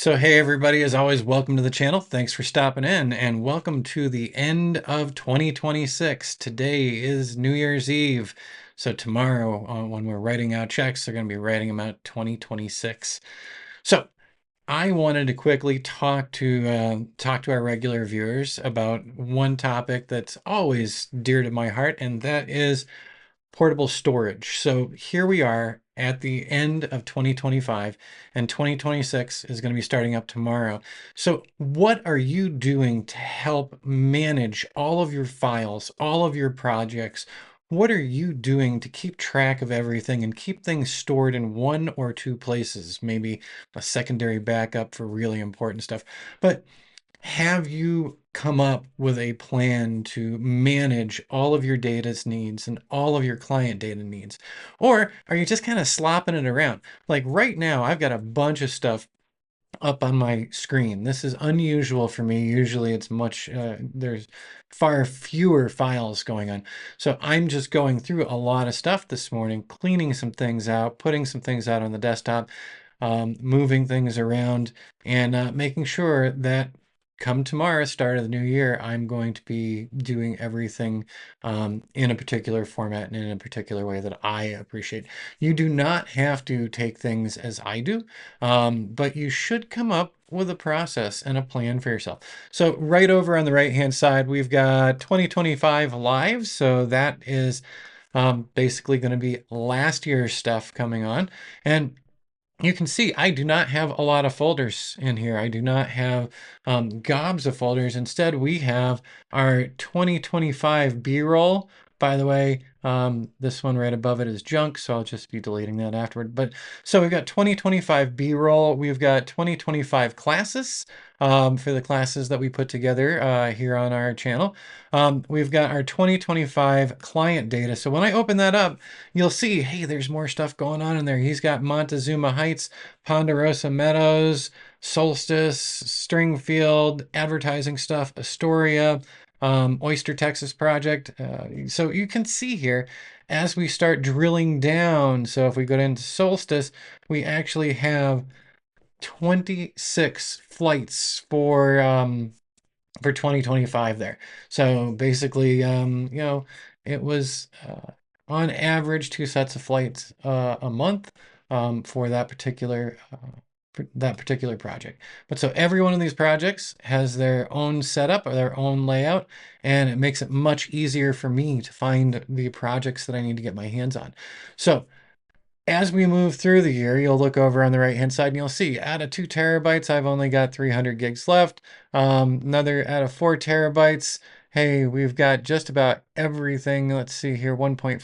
So hey everybody, as always, welcome to the channel. Thanks for stopping in and welcome to the end of 2026. Today is New Year's Eve. So tomorrow, when we're writing out checks, they're going to be writing them out 2026. So I wanted to quickly talk to our regular viewers about one topic that's always dear to my heart, and that is portable storage. So here we are at the end of 2025, and 2026 is going to be starting up tomorrow. So what are you doing to help manage all of your files, all of your projects? What are you doing to keep track of everything and keep things stored in one or two places? Maybe a secondary backup for really important stuff. But have you come up with a plan to manage all of your data's needs and all of your client data needs? Or are you just kind of slopping it around? Like right now, I've got a bunch of stuff up on my screen. This is unusual for me. Usually it's there's far fewer files going on. So I'm just going through a lot of stuff this morning, cleaning some things out, putting some things out on the desktop, moving things around, and making sure that come tomorrow, start of the new year, I'm going to be doing everything in a particular format and in a particular way that I appreciate. You do not have to take things as I do, but you should come up with a process and a plan for yourself. So right over on the right-hand side, we've got 2025 live. So that is basically going to be last year's stuff coming on. And you can see I do not have a lot of folders in here. I do not have gobs of folders. Instead, we have our 2025 B-roll. By the way, this one right above it is junk, so I'll just be deleting that afterward. But so we've got 2025 B-roll. We've got 2025 classes for the classes that we put together here on our channel. We've got our 2025 client data. So when I open that up, you'll see, hey, there's more stuff going on in there. He's got Montezuma Heights, Ponderosa Meadows, Solstice, Stringfield, advertising stuff, Astoria, Oyster, Texas project. So you can see here as we start drilling down. So if we go into Solstice, we actually have 26 flights for 2025 there. So basically, it was on average 2 sets of flights a month for that particular project. But so every one of these projects has their own setup or their own layout, and it makes it much easier for me to find the projects that I need to get my hands on. So as we move through the year, you'll look over on the right-hand side and you'll see out of 2 terabytes, I've only got 300 gigs left. Another out of 4 terabytes, hey, we've got just about everything. Let's see here, 1.46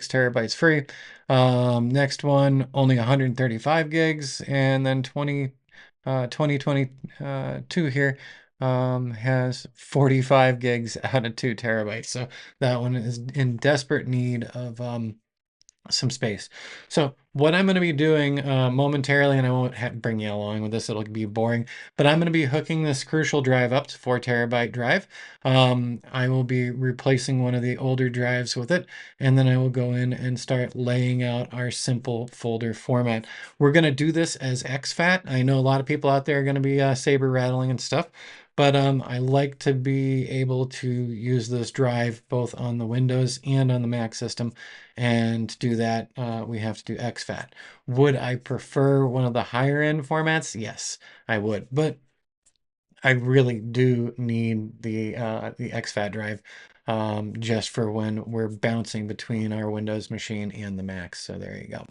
terabytes free. Next one, only 135 gigs. And then 2022 here has 45 gigs out of 2 terabytes. So that one is in desperate need of some space. So what I'm going to be doing momentarily, and I won't bring you along with this, it'll be boring, but I'm going to be hooking this Crucial drive up to 4 terabyte drive. I will be replacing one of the older drives with it, and then I will go in and start laying out our simple folder format. We're going to do this as exFAT. I know a lot of people out there are going to be saber rattling and stuff, but I like to be able to use this drive both on the Windows and on the Mac system. And to do that, we have to do exFAT. Would I prefer one of the higher end formats? Yes, I would. But I really do need the exFAT drive just for when we're bouncing between our Windows machine and the Mac. So there you go.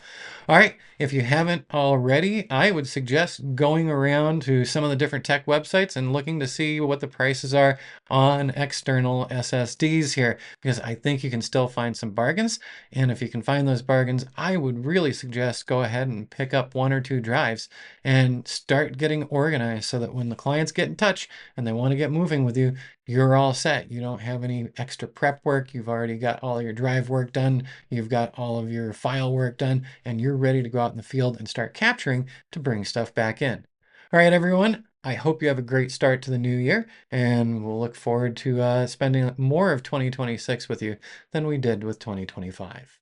All right, if you haven't already, I would suggest going around to some of the different tech websites and looking to see what the prices are on external SSDs here, because I think you can still find some bargains. And if you can find those bargains, I would really suggest go ahead and pick up 1 or 2 drives and start getting organized so that when the clients get in touch and they want to get moving with you, you're all set. You don't have any extra prep work. You've already got all your drive work done. You've got all of your file work done, and you're ready to go out in the field and start capturing to bring stuff back in. All right, everyone. I hope you have a great start to the new year, and we'll look forward to spending more of 2026 with you than we did with 2025.